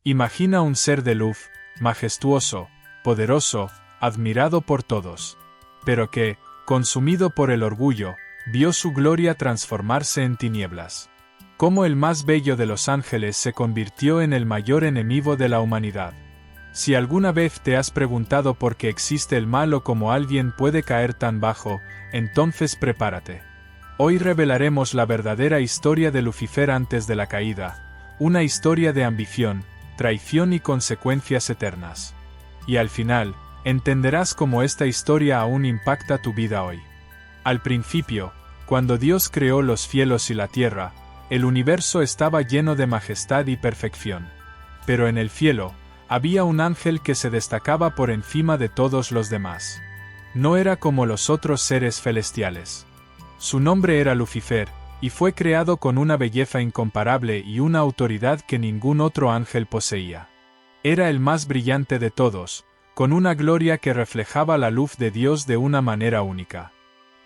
Imagina un ser de luz, majestuoso, poderoso, admirado por todos. Pero que, consumido por el orgullo, vio su gloria transformarse en tinieblas. Cómo el más bello de los ángeles se convirtió en el mayor enemigo de la humanidad. Si alguna vez te has preguntado por qué existe el mal o cómo alguien puede caer tan bajo, entonces prepárate. Hoy revelaremos la verdadera historia de Lucifer antes de la caída, una historia de ambición, traición y consecuencias eternas. Y al final, entenderás cómo esta historia aún impacta tu vida hoy. Al principio, cuando Dios creó los cielos y la tierra, el universo estaba lleno de majestad y perfección. Pero en el cielo, había un ángel que se destacaba por encima de todos los demás. No era como los otros seres celestiales. Su nombre era Lucifer, y fue creado con una belleza incomparable y una autoridad que ningún otro ángel poseía. Era el más brillante de todos, con una gloria que reflejaba la luz de Dios de una manera única.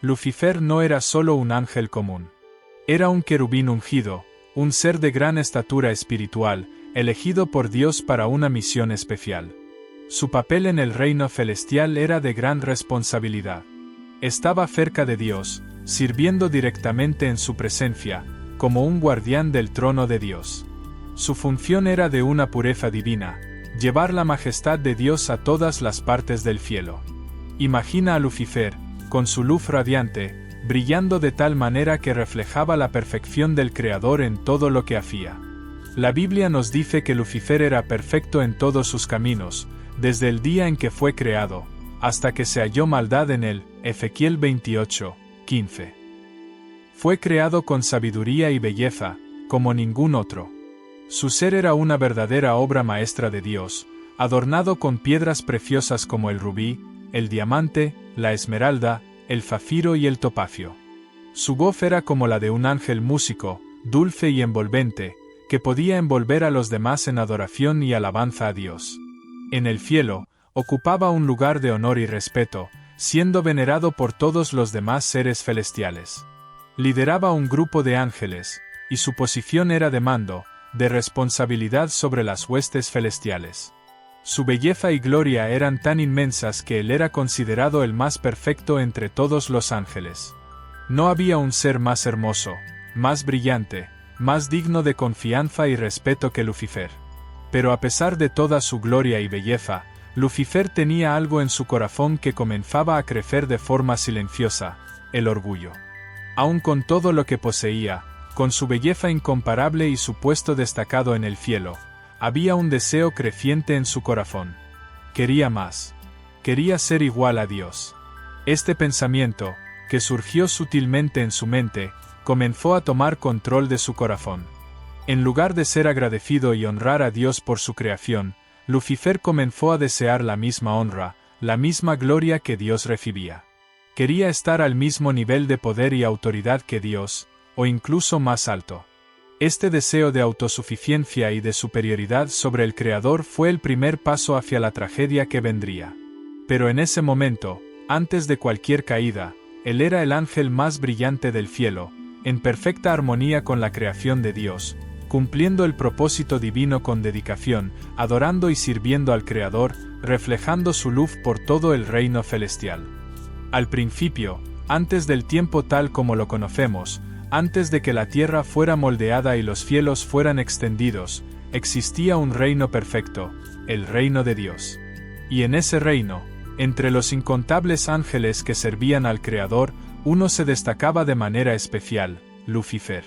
Lucifer no era solo un ángel común. Era un querubín ungido, un ser de gran estatura espiritual, elegido por Dios para una misión especial. Su papel en el reino celestial era de gran responsabilidad. Estaba cerca de Dios, sirviendo directamente en su presencia, como un guardián del trono de Dios. Su función era de una pureza divina, llevar la majestad de Dios a todas las partes del cielo. Imagina a Lucifer, con su luz radiante, brillando de tal manera que reflejaba la perfección del Creador en todo lo que hacía. La Biblia nos dice que Lucifer era perfecto en todos sus caminos, desde el día en que fue creado, hasta que se halló maldad en él, Ezequiel 28:15. Fue creado con sabiduría y belleza, como ningún otro. Su ser era una verdadera obra maestra de Dios, adornado con piedras preciosas como el rubí, el diamante, la esmeralda, el zafiro y el topacio. Su voz era como la de un ángel músico, dulce y envolvente, que podía envolver a los demás en adoración y alabanza a Dios. En el cielo, ocupaba un lugar de honor y respeto, siendo venerado por todos los demás seres celestiales. Lideraba un grupo de ángeles, y su posición era de mando, de responsabilidad sobre las huestes celestiales. Su belleza y gloria eran tan inmensas que él era considerado el más perfecto entre todos los ángeles. No había un ser más hermoso, más brillante, más digno de confianza y respeto que Lucifer. Pero a pesar de toda su gloria y belleza, Lucifer tenía algo en su corazón que comenzaba a crecer de forma silenciosa: el orgullo. Aun con todo lo que poseía, con su belleza incomparable y su puesto destacado en el cielo, había un deseo creciente en su corazón. Quería más. Quería ser igual a Dios. Este pensamiento, que surgió sutilmente en su mente, comenzó a tomar control de su corazón. En lugar de ser agradecido y honrar a Dios por su creación, Lucifer comenzó a desear la misma honra, la misma gloria que Dios recibía. Quería estar al mismo nivel de poder y autoridad que Dios, o incluso más alto. Este deseo de autosuficiencia y de superioridad sobre el Creador fue el primer paso hacia la tragedia que vendría. Pero en ese momento, antes de cualquier caída, él era el ángel más brillante del cielo, en perfecta armonía con la creación de Dios, cumpliendo el propósito divino con dedicación, adorando y sirviendo al Creador, reflejando su luz por todo el reino celestial. Al principio, antes del tiempo tal como lo conocemos, antes de que la tierra fuera moldeada y los cielos fueran extendidos, existía un reino perfecto, el reino de Dios. Y en ese reino, entre los incontables ángeles que servían al Creador, uno se destacaba de manera especial: Lucifer.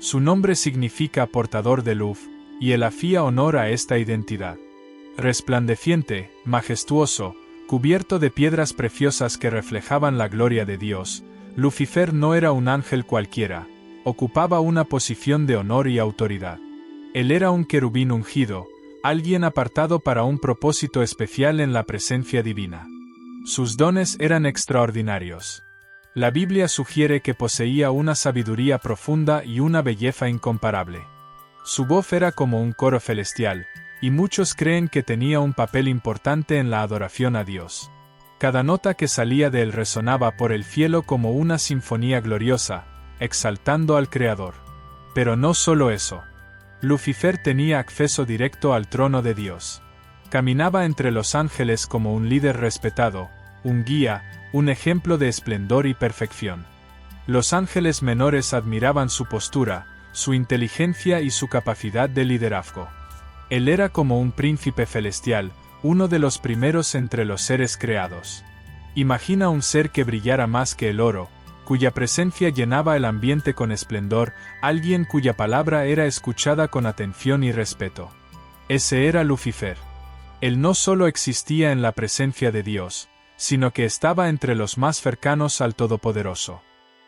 Su nombre significa portador de luz, y él hacía honor a esta identidad. Resplandeciente, majestuoso, cubierto de piedras preciosas que reflejaban la gloria de Dios, Lucifer no era un ángel cualquiera, ocupaba una posición de honor y autoridad. Él era un querubín ungido, alguien apartado para un propósito especial en la presencia divina. Sus dones eran extraordinarios. La Biblia sugiere que poseía una sabiduría profunda y una belleza incomparable. Su voz era como un coro celestial, y muchos creen que tenía un papel importante en la adoración a Dios. Cada nota que salía de él resonaba por el cielo como una sinfonía gloriosa, exaltando al Creador. Pero no solo eso. Lucifer tenía acceso directo al trono de Dios. Caminaba entre los ángeles como un líder respetado, un guía, un ejemplo de esplendor y perfección. Los ángeles menores admiraban su postura, su inteligencia y su capacidad de liderazgo. Él era como un príncipe celestial, uno de los primeros entre los seres creados. Imagina un ser que brillara más que el oro, cuya presencia llenaba el ambiente con esplendor, alguien cuya palabra era escuchada con atención y respeto. Ese era Lucifer. Él no solo existía en la presencia de Dios, sino que estaba entre los más cercanos al Todopoderoso.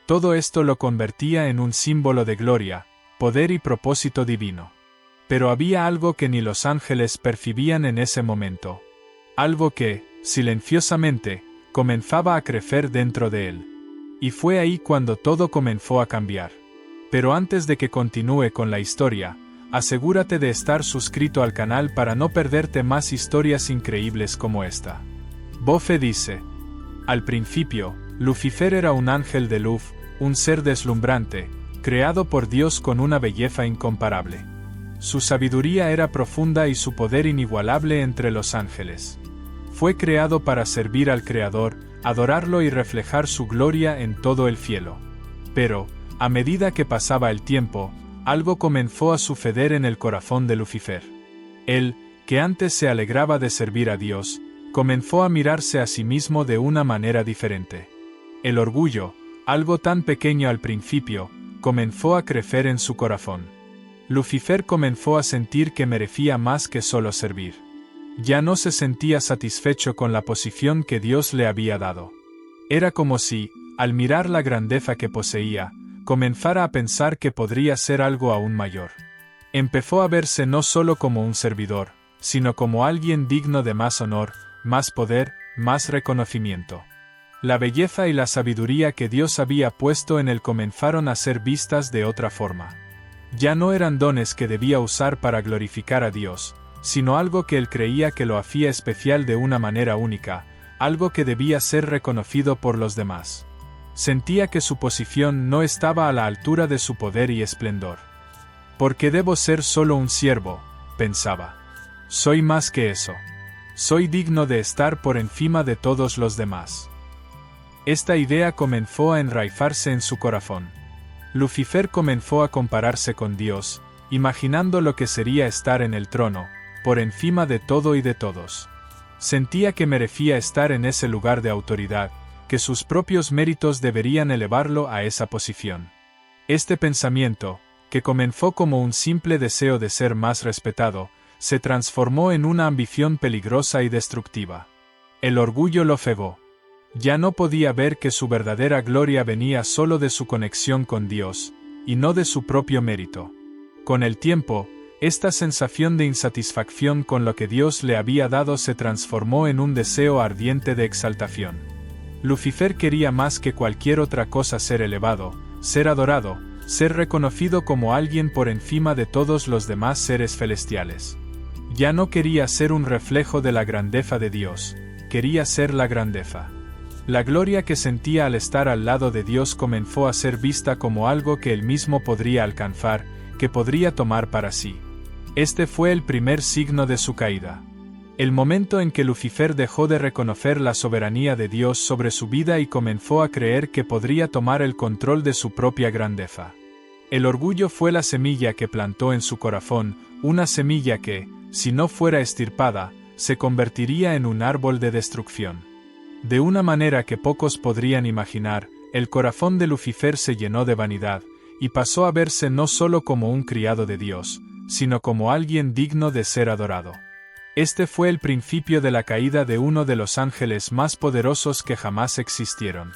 Todo esto lo convertía en un símbolo de gloria, poder y propósito divino. Pero había algo que ni los ángeles percibían en ese momento. Algo que, silenciosamente, comenzaba a crecer dentro de él. Y fue ahí cuando todo comenzó a cambiar. Pero antes de que continúe con la historia, asegúrate de estar suscrito al canal para no perderte más historias increíbles como esta. Bofe dice: al principio, Lucifer era un ángel de luz, un ser deslumbrante, creado por Dios con una belleza incomparable. Su sabiduría era profunda y su poder inigualable entre los ángeles. Fue creado para servir al Creador, adorarlo y reflejar su gloria en todo el cielo. Pero, a medida que pasaba el tiempo, algo comenzó a suceder en el corazón de Lucifer. Él, que antes se alegraba de servir a Dios, comenzó a mirarse a sí mismo de una manera diferente. El orgullo, algo tan pequeño al principio, comenzó a crecer en su corazón. Lucifer comenzó a sentir que merecía más que solo servir. Ya no se sentía satisfecho con la posición que Dios le había dado. Era como si, al mirar la grandeza que poseía, comenzara a pensar que podría ser algo aún mayor. Empezó a verse no solo como un servidor, sino como alguien digno de más honor, más poder, más reconocimiento. La belleza y la sabiduría que Dios había puesto en él comenzaron a ser vistas de otra forma. Ya no eran dones que debía usar para glorificar a Dios, sino algo que él creía que lo hacía especial de una manera única, algo que debía ser reconocido por los demás. Sentía que su posición no estaba a la altura de su poder y esplendor. «Porque debo ser solo un siervo», pensaba. «Soy más que eso. Soy digno de estar por encima de todos los demás». Esta idea comenzó a enraizarse en su corazón. Lucifer comenzó a compararse con Dios, imaginando lo que sería estar en el trono, por encima de todo y de todos. Sentía que merecía estar en ese lugar de autoridad, que sus propios méritos deberían elevarlo a esa posición. Este pensamiento, que comenzó como un simple deseo de ser más respetado, se transformó en una ambición peligrosa y destructiva. El orgullo lo cegó. Ya no podía ver que su verdadera gloria venía solo de su conexión con Dios, y no de su propio mérito. Con el tiempo, esta sensación de insatisfacción con lo que Dios le había dado se transformó en un deseo ardiente de exaltación. Lucifer quería más que cualquier otra cosa ser elevado, ser adorado, ser reconocido como alguien por encima de todos los demás seres celestiales. Ya no quería ser un reflejo de la grandeza de Dios, quería ser la grandeza. La gloria que sentía al estar al lado de Dios comenzó a ser vista como algo que él mismo podría alcanzar, que podría tomar para sí. Este fue el primer signo de su caída. El momento en que Lucifer dejó de reconocer la soberanía de Dios sobre su vida y comenzó a creer que podría tomar el control de su propia grandeza. El orgullo fue la semilla que plantó en su corazón, una semilla que, si no fuera extirpada, se convertiría en un árbol de destrucción. De una manera que pocos podrían imaginar, el corazón de Lucifer se llenó de vanidad, y pasó a verse no solo como un criado de Dios, sino como alguien digno de ser adorado. Este fue el principio de la caída de uno de los ángeles más poderosos que jamás existieron.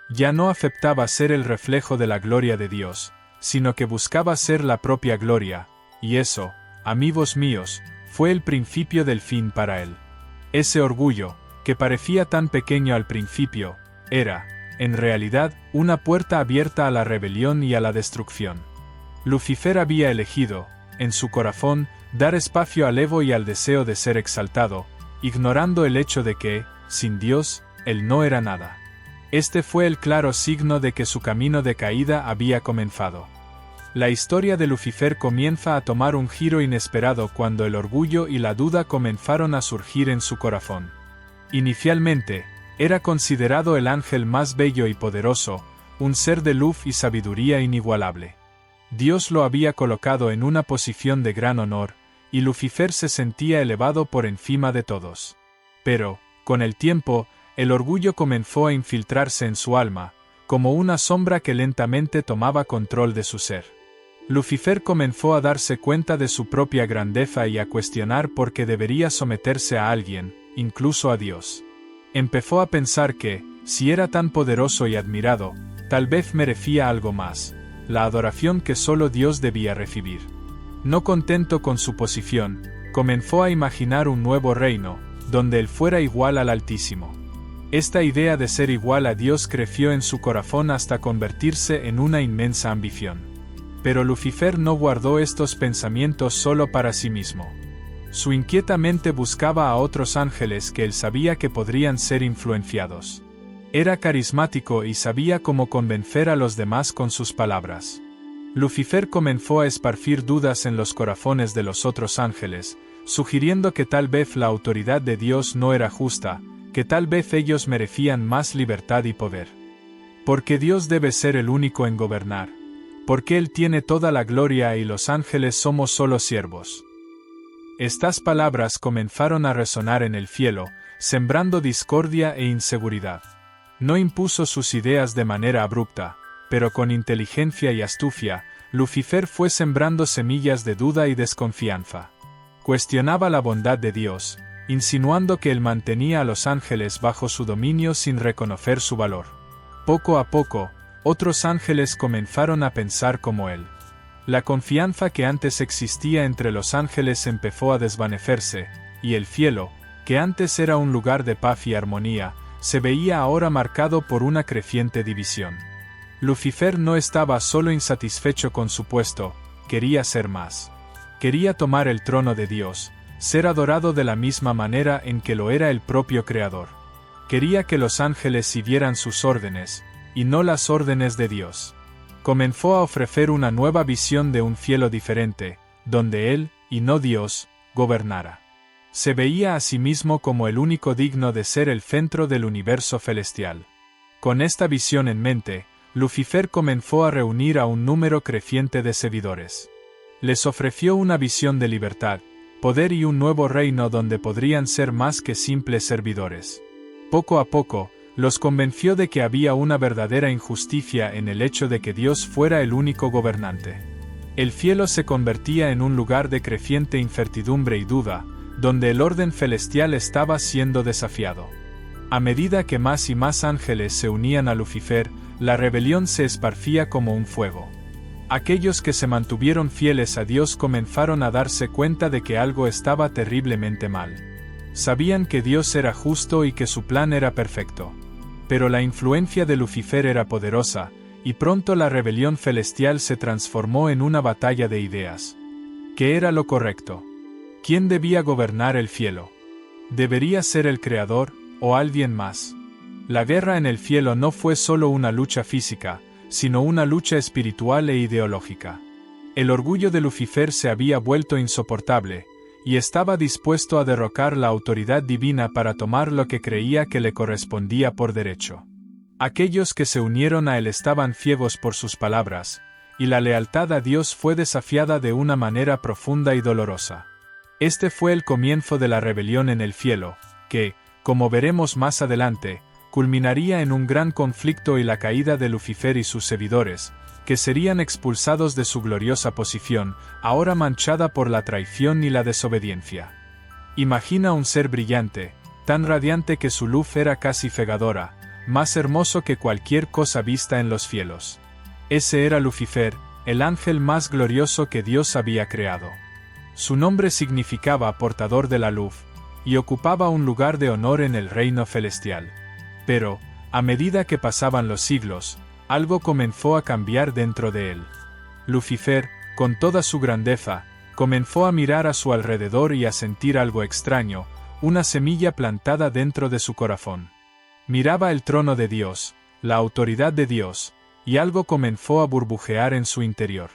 Ya no aceptaba ser el reflejo de la gloria de Dios, sino que buscaba ser la propia gloria, y eso, amigos míos, fue el principio del fin para él. Ese orgullo, que parecía tan pequeño al principio, era, en realidad, una puerta abierta a la rebelión y a la destrucción. Lucifer había elegido, en su corazón, dar espacio al ego y al deseo de ser exaltado, ignorando el hecho de que, sin Dios, él no era nada. Este fue el claro signo de que su camino de caída había comenzado. La historia de Lucifer comienza a tomar un giro inesperado cuando el orgullo y la duda comenzaron a surgir en su corazón. Inicialmente, era considerado el ángel más bello y poderoso, un ser de luz y sabiduría inigualable. Dios lo había colocado en una posición de gran honor, y Lucifer se sentía elevado por encima de todos. Pero, con el tiempo, el orgullo comenzó a infiltrarse en su alma, como una sombra que lentamente tomaba control de su ser. Lucifer comenzó a darse cuenta de su propia grandeza y a cuestionar por qué debería someterse a alguien, incluso a Dios. Empezó a pensar que, si era tan poderoso y admirado, tal vez merecía algo más, la adoración que solo Dios debía recibir. No contento con su posición, comenzó a imaginar un nuevo reino, donde él fuera igual al Altísimo. Esta idea de ser igual a Dios creció en su corazón hasta convertirse en una inmensa ambición. Pero Lucifer no guardó estos pensamientos solo para sí mismo. Su inquieta mente buscaba a otros ángeles que él sabía que podrían ser influenciados. Era carismático y sabía cómo convencer a los demás con sus palabras. Lucifer comenzó a esparcir dudas en los corazones de los otros ángeles, sugiriendo que tal vez la autoridad de Dios no era justa, que tal vez ellos merecían más libertad y poder. Porque Dios debe ser el único en gobernar. Porque Él tiene toda la gloria y los ángeles somos solo siervos. Estas palabras comenzaron a resonar en el cielo, sembrando discordia e inseguridad. No impuso sus ideas de manera abrupta, pero con inteligencia y astucia, Lucifer fue sembrando semillas de duda y desconfianza. Cuestionaba la bondad de Dios, insinuando que Él mantenía a los ángeles bajo su dominio sin reconocer su valor. Poco a poco, otros ángeles comenzaron a pensar como Él. La confianza que antes existía entre los ángeles empezó a desvanecerse, y el cielo, que antes era un lugar de paz y armonía, se veía ahora marcado por una creciente división. Lucifer no estaba solo insatisfecho con su puesto, quería ser más. Quería tomar el trono de Dios, ser adorado de la misma manera en que lo era el propio Creador. Quería que los ángeles siguieran sus órdenes, y no las órdenes de Dios. Comenzó a ofrecer una nueva visión de un cielo diferente, donde Él, y no Dios, gobernara. Se veía a sí mismo como el único digno de ser el centro del universo celestial. Con esta visión en mente, Lucifer comenzó a reunir a un número creciente de seguidores. Les ofreció una visión de libertad, poder y un nuevo reino donde podrían ser más que simples servidores. Poco a poco, los convenció de que había una verdadera injusticia en el hecho de que Dios fuera el único gobernante. El cielo se convertía en un lugar de creciente incertidumbre y duda, donde el orden celestial estaba siendo desafiado. A medida que más y más ángeles se unían a Lucifer, la rebelión se esparcía como un fuego. Aquellos que se mantuvieron fieles a Dios comenzaron a darse cuenta de que algo estaba terriblemente mal. Sabían que Dios era justo y que su plan era perfecto. Pero la influencia de Lucifer era poderosa, y pronto la rebelión celestial se transformó en una batalla de ideas. ¿Qué era lo correcto? ¿Quién debía gobernar el cielo? ¿Debería ser el Creador, o alguien más? La guerra en el cielo no fue solo una lucha física, sino una lucha espiritual e ideológica. El orgullo de Lucifer se había vuelto insoportable, y estaba dispuesto a derrocar la autoridad divina para tomar lo que creía que le correspondía por derecho. Aquellos que se unieron a él estaban ciegos por sus palabras, y la lealtad a Dios fue desafiada de una manera profunda y dolorosa. Este fue el comienzo de la rebelión en el cielo, que, como veremos más adelante, culminaría en un gran conflicto y la caída de Lucifer y sus seguidores, que serían expulsados de su gloriosa posición, ahora manchada por la traición y la desobediencia. Imagina un ser brillante, tan radiante que su luz era casi cegadora, más hermoso que cualquier cosa vista en los cielos. Ese era Lucifer, el ángel más glorioso que Dios había creado. Su nombre significaba portador de la luz, y ocupaba un lugar de honor en el reino celestial. Pero, a medida que pasaban los siglos, algo comenzó a cambiar dentro de él. Lucifer, con toda su grandeza, comenzó a mirar a su alrededor y a sentir algo extraño, una semilla plantada dentro de su corazón. Miraba el trono de Dios, la autoridad de Dios, y algo comenzó a burbujear en su interior.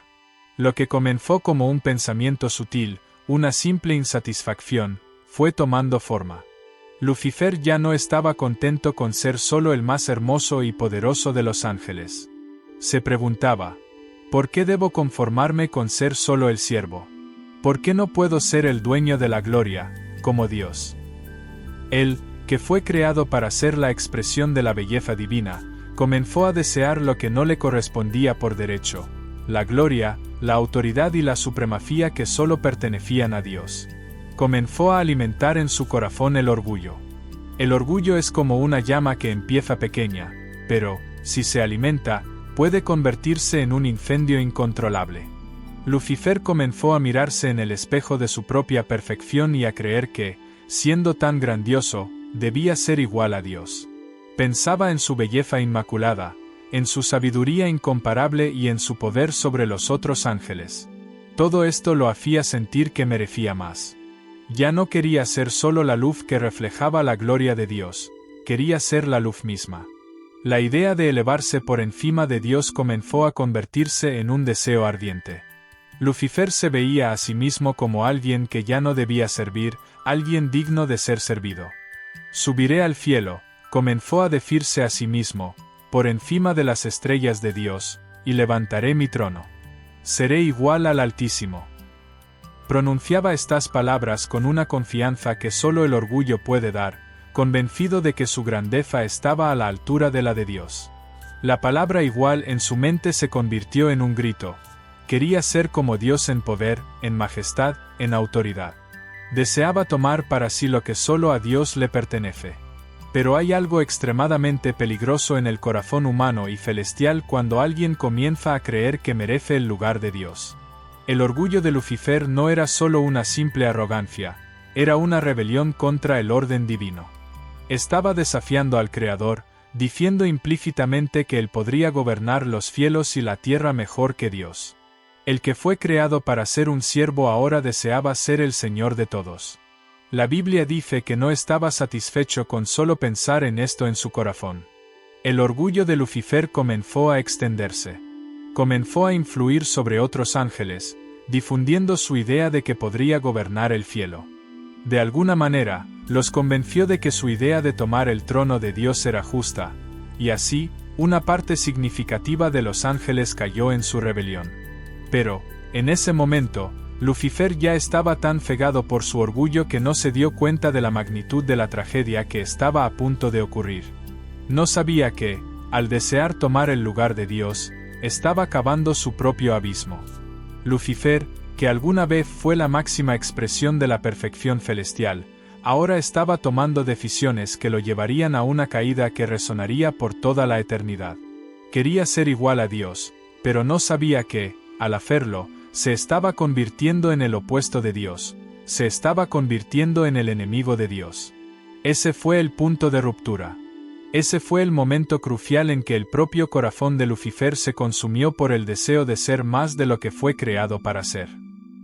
Lo que comenzó como un pensamiento sutil, una simple insatisfacción, fue tomando forma. Lucifer ya no estaba contento con ser solo el más hermoso y poderoso de los ángeles. Se preguntaba, ¿por qué debo conformarme con ser solo el siervo? ¿Por qué no puedo ser el dueño de la gloria, como Dios? Él, que fue creado para ser la expresión de la belleza divina, comenzó a desear lo que no le correspondía por derecho: la gloria, la autoridad y la supremacía que solo pertenecían a Dios. Comenzó a alimentar en su corazón el orgullo. El orgullo es como una llama que empieza pequeña, pero, si se alimenta, puede convertirse en un incendio incontrolable. Lucifer comenzó a mirarse en el espejo de su propia perfección y a creer que, siendo tan grandioso, debía ser igual a Dios. Pensaba en su belleza inmaculada, en su sabiduría incomparable y en su poder sobre los otros ángeles. Todo esto lo hacía sentir que merecía más. Ya no quería ser solo la luz que reflejaba la gloria de Dios, quería ser la luz misma. La idea de elevarse por encima de Dios comenzó a convertirse en un deseo ardiente. Lucifer se veía a sí mismo como alguien que ya no debía servir, alguien digno de ser servido. Subiré al cielo, comenzó a decirse a sí mismo, por encima de las estrellas de Dios, y levantaré mi trono. Seré igual al Altísimo. Pronunciaba estas palabras con una confianza que solo el orgullo puede dar, convencido de que su grandeza estaba a la altura de la de Dios. La palabra igual en su mente se convirtió en un grito. Quería ser como Dios en poder, en majestad, en autoridad. Deseaba tomar para sí lo que solo a Dios le pertenece. Pero hay algo extremadamente peligroso en el corazón humano y celestial cuando alguien comienza a creer que merece el lugar de Dios. El orgullo de Lucifer no era solo una simple arrogancia, era una rebelión contra el orden divino. Estaba desafiando al Creador, diciendo implícitamente que él podría gobernar los cielos y la tierra mejor que Dios. El que fue creado para ser un siervo ahora deseaba ser el Señor de todos. La Biblia dice que no estaba satisfecho con solo pensar en esto en su corazón. El orgullo de Lucifer comenzó a extenderse. Comenzó a influir sobre otros ángeles, difundiendo su idea de que podría gobernar el cielo. De alguna manera, los convenció de que su idea de tomar el trono de Dios era justa, y así, una parte significativa de los ángeles cayó en su rebelión. Pero, en ese momento, Lucifer ya estaba tan cegado por su orgullo que no se dio cuenta de la magnitud de la tragedia que estaba a punto de ocurrir. No sabía que, al desear tomar el lugar de Dios, estaba cavando su propio abismo. Lucifer, que alguna vez fue la máxima expresión de la perfección celestial, ahora estaba tomando decisiones que lo llevarían a una caída que resonaría por toda la eternidad. Quería ser igual a Dios, pero no sabía que, al hacerlo, se estaba convirtiendo en el opuesto de Dios, se estaba convirtiendo en el enemigo de Dios. Ese fue el punto de ruptura. Ese fue el momento crucial en que el propio corazón de Lucifer se consumió por el deseo de ser más de lo que fue creado para ser.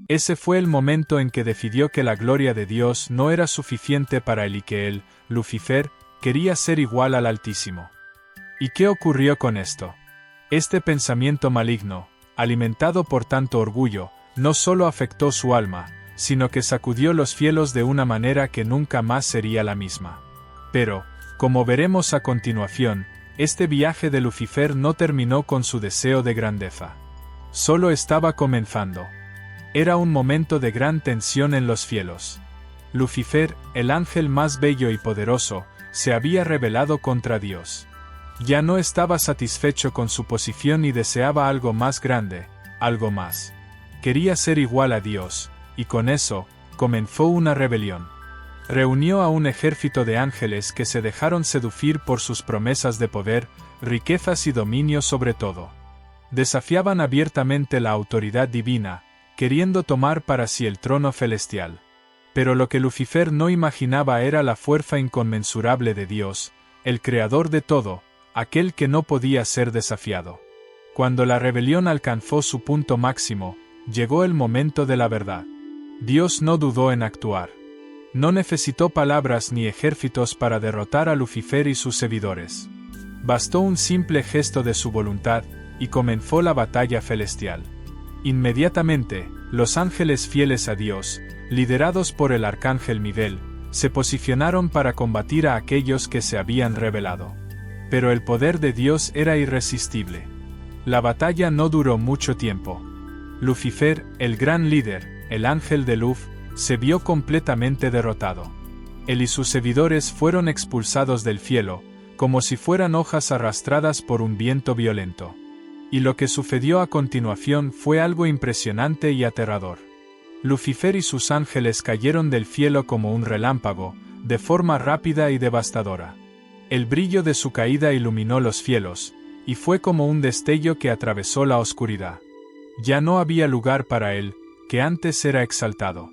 Ese fue el momento en que decidió que la gloria de Dios no era suficiente para él y que él, Lucifer, quería ser igual al Altísimo. ¿Y qué ocurrió con esto? Este pensamiento maligno, alimentado por tanto orgullo, no solo afectó su alma, sino que sacudió los cielos de una manera que nunca más sería la misma. Pero, como veremos a continuación, este viaje de Lucifer no terminó con su deseo de grandeza. Solo estaba comenzando. Era un momento de gran tensión en los cielos. Lucifer, el ángel más bello y poderoso, se había rebelado contra Dios. Ya no estaba satisfecho con su posición y deseaba algo más grande, algo más. Quería ser igual a Dios, y con eso, comenzó una rebelión. Reunió a un ejército de ángeles que se dejaron seducir por sus promesas de poder, riquezas y dominio sobre todo. Desafiaban abiertamente la autoridad divina, queriendo tomar para sí el trono celestial. Pero lo que Lucifer no imaginaba era la fuerza inconmensurable de Dios, el creador de todo, aquel que no podía ser desafiado. Cuando la rebelión alcanzó su punto máximo, llegó el momento de la verdad. Dios no dudó en actuar. No necesitó palabras ni ejércitos para derrotar a Lucifer y sus seguidores. Bastó un simple gesto de su voluntad, y comenzó la batalla celestial. Inmediatamente, los ángeles fieles a Dios, liderados por el arcángel Miguel, se posicionaron para combatir a aquellos que se habían rebelado. Pero el poder de Dios era irresistible. La batalla no duró mucho tiempo. Lucifer, el gran líder, el ángel de luz, se vio completamente derrotado. Él y sus seguidores fueron expulsados del cielo, como si fueran hojas arrastradas por un viento violento. Y lo que sucedió a continuación fue algo impresionante y aterrador. Lucifer y sus ángeles cayeron del cielo como un relámpago, de forma rápida y devastadora. El brillo de su caída iluminó los cielos, y fue como un destello que atravesó la oscuridad. Ya no había lugar para él, que antes era exaltado.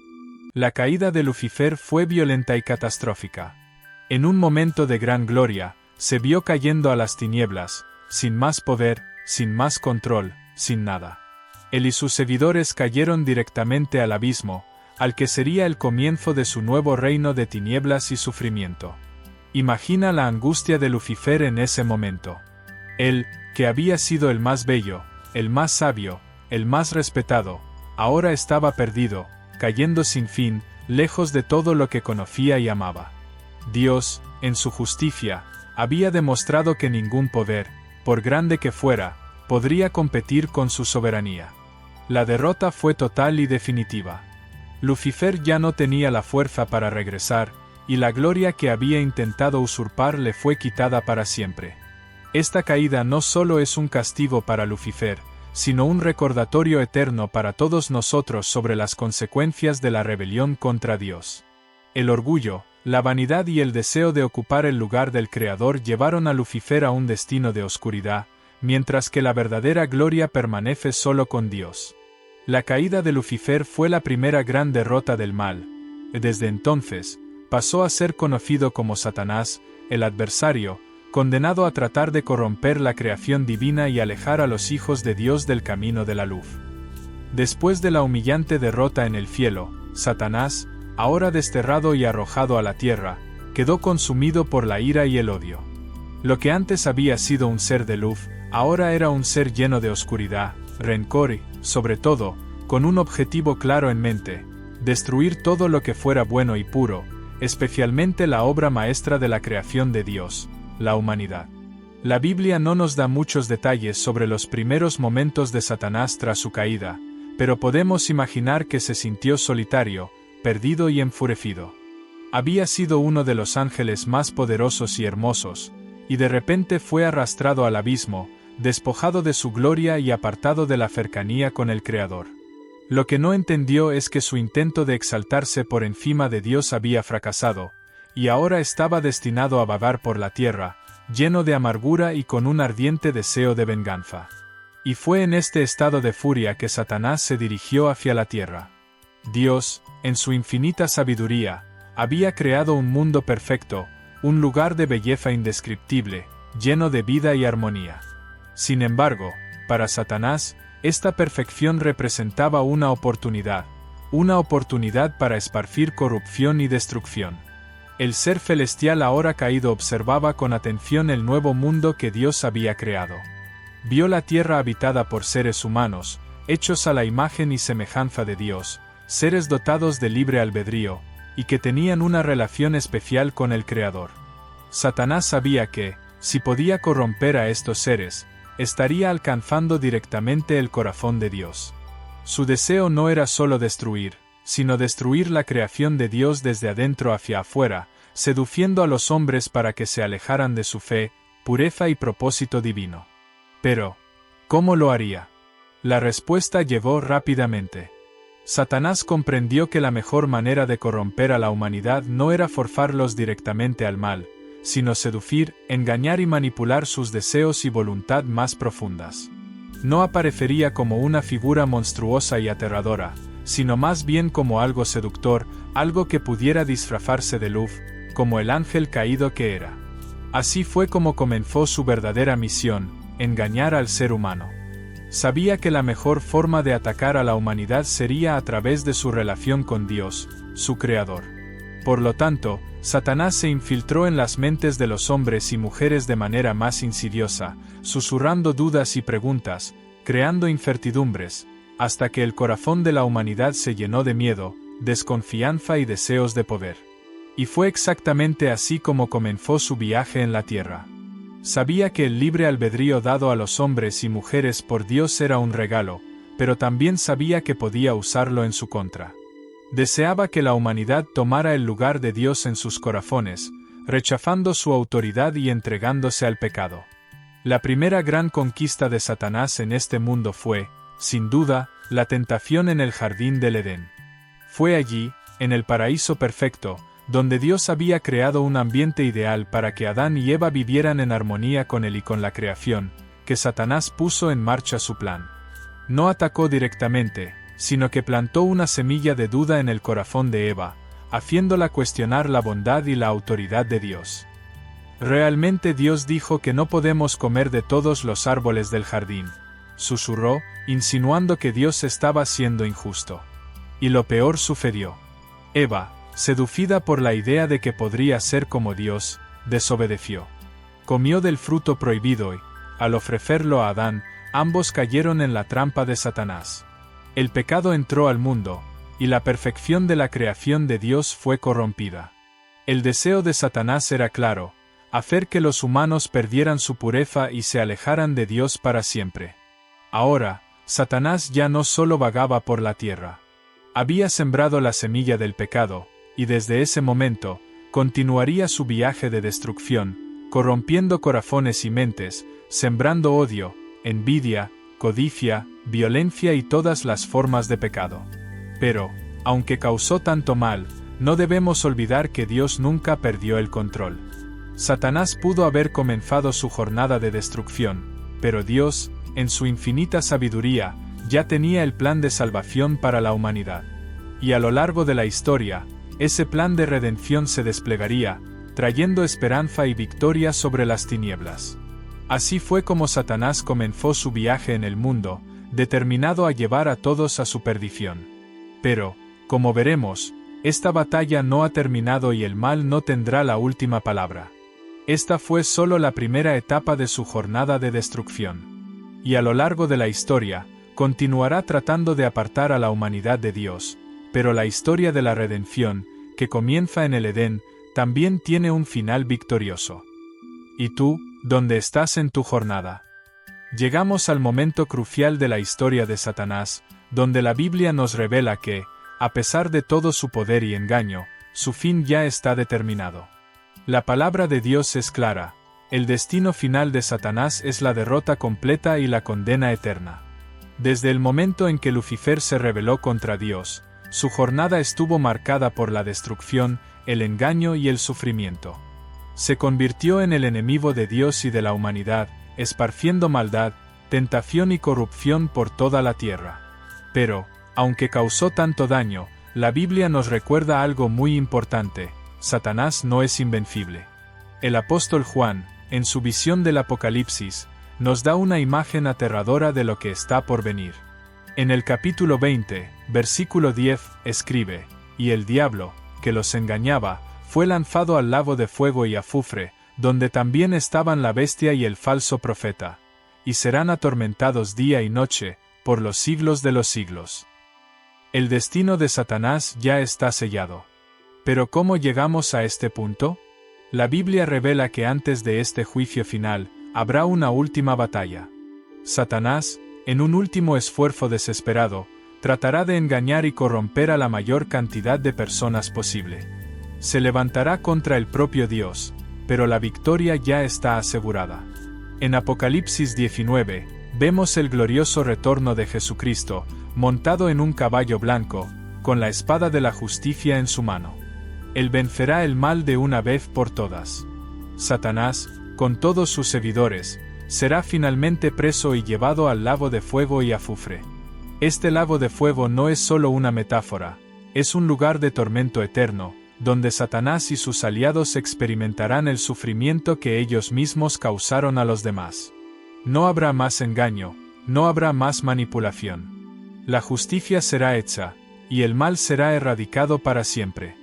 La caída de Lucifer fue violenta y catastrófica. En un momento de gran gloria, se vio cayendo a las tinieblas, sin más poder, sin más control, sin nada. Él y sus seguidores cayeron directamente al abismo, al que sería el comienzo de su nuevo reino de tinieblas y sufrimiento. Imagina la angustia de Lucifer en ese momento. Él, que había sido el más bello, el más sabio, el más respetado, ahora estaba perdido, cayendo sin fin, lejos de todo lo que conocía y amaba. Dios, en su justicia, había demostrado que ningún poder, por grande que fuera, podría competir con su soberanía. La derrota fue total y definitiva. Lucifer ya no tenía la fuerza para regresar, y la gloria que había intentado usurpar le fue quitada para siempre. Esta caída no solo es un castigo para Lucifer, sino un recordatorio eterno para todos nosotros sobre las consecuencias de la rebelión contra Dios. El orgullo, la vanidad y el deseo de ocupar el lugar del Creador llevaron a Lucifer a un destino de oscuridad, mientras que la verdadera gloria permanece solo con Dios. La caída de Lucifer fue la primera gran derrota del mal. Desde entonces, pasó a ser conocido como Satanás, el adversario, condenado a tratar de corromper la creación divina y alejar a los hijos de Dios del camino de la luz. Después de la humillante derrota en el cielo, Satanás, ahora desterrado y arrojado a la tierra, quedó consumido por la ira y el odio. Lo que antes había sido un ser de luz, ahora era un ser lleno de oscuridad, rencor y, sobre todo, con un objetivo claro en mente: destruir todo lo que fuera bueno y puro, especialmente la obra maestra de la creación de Dios, la humanidad. La Biblia no nos da muchos detalles sobre los primeros momentos de Satanás tras su caída, pero podemos imaginar que se sintió solitario, perdido y enfurecido. Había sido uno de los ángeles más poderosos y hermosos, y de repente fue arrastrado al abismo, despojado de su gloria y apartado de la cercanía con el Creador. Lo que no entendió es que su intento de exaltarse por encima de Dios había fracasado, y ahora estaba destinado a vagar por la tierra, lleno de amargura y con un ardiente deseo de venganza. Y fue en este estado de furia que Satanás se dirigió hacia la tierra. Dios, en su infinita sabiduría, había creado un mundo perfecto, un lugar de belleza indescriptible, lleno de vida y armonía. Sin embargo, para Satanás, esta perfección representaba una oportunidad para esparcir corrupción y destrucción. El ser celestial ahora caído observaba con atención el nuevo mundo que Dios había creado. Vio la tierra habitada por seres humanos, hechos a la imagen y semejanza de Dios, seres dotados de libre albedrío, y que tenían una relación especial con el Creador. Satanás sabía que, si podía corromper a estos seres, estaría alcanzando directamente el corazón de Dios. Su deseo no era solo destruir, sino destruir la creación de Dios desde adentro hacia afuera, seduciendo a los hombres para que se alejaran de su fe, pureza y propósito divino. Pero, ¿cómo lo haría? La respuesta llegó rápidamente. Satanás comprendió que la mejor manera de corromper a la humanidad no era forzarlos directamente al mal, sino seducir, engañar y manipular sus deseos y voluntad más profundas. No aparecería como una figura monstruosa y aterradora, sino más bien como algo seductor, algo que pudiera disfrazarse de luz, como el ángel caído que era. Así fue como comenzó su verdadera misión: engañar al ser humano. Sabía que la mejor forma de atacar a la humanidad sería a través de su relación con Dios, su Creador. Por lo tanto, Satanás se infiltró en las mentes de los hombres y mujeres de manera más insidiosa, susurrando dudas y preguntas, creando incertidumbres, hasta que el corazón de la humanidad se llenó de miedo, desconfianza y deseos de poder. Y fue exactamente así como comenzó su viaje en la tierra. Sabía que el libre albedrío dado a los hombres y mujeres por Dios era un regalo, pero también sabía que podía usarlo en su contra. Deseaba que la humanidad tomara el lugar de Dios en sus corazones, rechazando su autoridad y entregándose al pecado. La primera gran conquista de Satanás en este mundo fue, sin duda, la tentación en el jardín del Edén. Fue allí, en el paraíso perfecto, donde Dios había creado un ambiente ideal para que Adán y Eva vivieran en armonía con él y con la creación, que Satanás puso en marcha su plan. No atacó directamente, sino que plantó una semilla de duda en el corazón de Eva, haciéndola cuestionar la bondad y la autoridad de Dios. Realmente Dios dijo que no podemos comer de todos los árboles del jardín, susurró, insinuando que Dios estaba siendo injusto. Y lo peor sucedió. Eva, seducida por la idea de que podría ser como Dios, desobedeció. Comió del fruto prohibido y, al ofrecerlo a Adán, ambos cayeron en la trampa de Satanás. El pecado entró al mundo, y la perfección de la creación de Dios fue corrompida. El deseo de Satanás era claro: hacer que los humanos perdieran su pureza y se alejaran de Dios para siempre. Ahora, Satanás ya no solo vagaba por la tierra. Había sembrado la semilla del pecado, y desde ese momento, continuaría su viaje de destrucción, corrompiendo corazones y mentes, sembrando odio, envidia, codicia, violencia y todas las formas de pecado. Pero, aunque causó tanto mal, no debemos olvidar que Dios nunca perdió el control. Satanás pudo haber comenzado su jornada de destrucción, pero Dios, en su infinita sabiduría, ya tenía el plan de salvación para la humanidad. Y a lo largo de la historia, ese plan de redención se desplegaría, trayendo esperanza y victoria sobre las tinieblas. Así fue como Satanás comenzó su viaje en el mundo, determinado a llevar a todos a su perdición. Pero, como veremos, esta batalla no ha terminado y el mal no tendrá la última palabra. Esta fue solo la primera etapa de su jornada de destrucción. Y a lo largo de la historia, continuará tratando de apartar a la humanidad de Dios, pero la historia de la redención, que comienza en el Edén, también tiene un final victorioso. ¿Y tú, dónde estás en tu jornada? Llegamos al momento crucial de la historia de Satanás, donde la Biblia nos revela que, a pesar de todo su poder y engaño, su fin ya está determinado. La palabra de Dios es clara: el destino final de Satanás es la derrota completa y la condena eterna. Desde el momento en que Lucifer se rebeló contra Dios, su jornada estuvo marcada por la destrucción, el engaño y el sufrimiento. Se convirtió en el enemigo de Dios y de la humanidad, esparciendo maldad, tentación y corrupción por toda la tierra. Pero, aunque causó tanto daño, la Biblia nos recuerda algo muy importante: Satanás no es invencible. El apóstol Juan, en su visión del Apocalipsis, nos da una imagen aterradora de lo que está por venir. En el capítulo 20, versículo 10, escribe: «Y el diablo, que los engañaba, fue lanzado al lago de fuego y azufre, donde también estaban la bestia y el falso profeta, y serán atormentados día y noche, por los siglos de los siglos». El destino de Satanás ya está sellado. ¿Pero cómo llegamos a este punto? La Biblia revela que antes de este juicio final, habrá una última batalla. Satanás, en un último esfuerzo desesperado, tratará de engañar y corromper a la mayor cantidad de personas posible. Se levantará contra el propio Dios, pero la victoria ya está asegurada. En Apocalipsis 19, vemos el glorioso retorno de Jesucristo, montado en un caballo blanco, con la espada de la justicia en su mano. Él vencerá el mal de una vez por todas. Satanás, con todos sus seguidores, será finalmente preso y llevado al lago de fuego y azufre. Este lago de fuego no es solo una metáfora, es un lugar de tormento eterno, donde Satanás y sus aliados experimentarán el sufrimiento que ellos mismos causaron a los demás. No habrá más engaño, no habrá más manipulación. La justicia será hecha, y el mal será erradicado para siempre.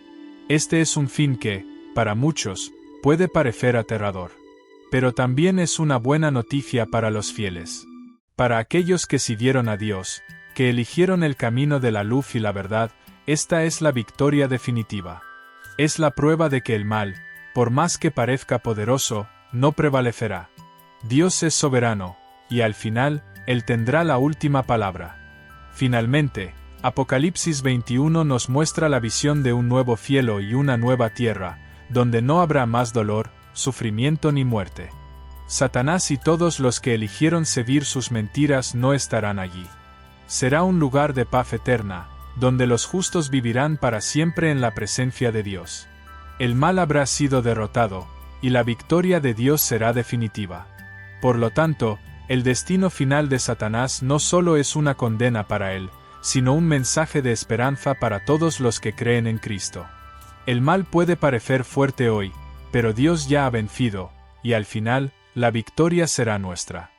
Este es un fin que, para muchos, puede parecer aterrador. Pero también es una buena noticia para los fieles. Para aquellos que siguieron a Dios, que eligieron el camino de la luz y la verdad, esta es la victoria definitiva. Es la prueba de que el mal, por más que parezca poderoso, no prevalecerá. Dios es soberano, y al final, Él tendrá la última palabra. Finalmente, Apocalipsis 21 nos muestra la visión de un nuevo cielo y una nueva tierra, donde no habrá más dolor, sufrimiento ni muerte. Satanás y todos los que eligieron seguir sus mentiras no estarán allí. Será un lugar de paz eterna, donde los justos vivirán para siempre en la presencia de Dios. El mal habrá sido derrotado, y la victoria de Dios será definitiva. Por lo tanto, el destino final de Satanás no solo es una condena para él, sino un mensaje de esperanza para todos los que creen en Cristo. El mal puede parecer fuerte hoy, pero Dios ya ha vencido, y al final, la victoria será nuestra.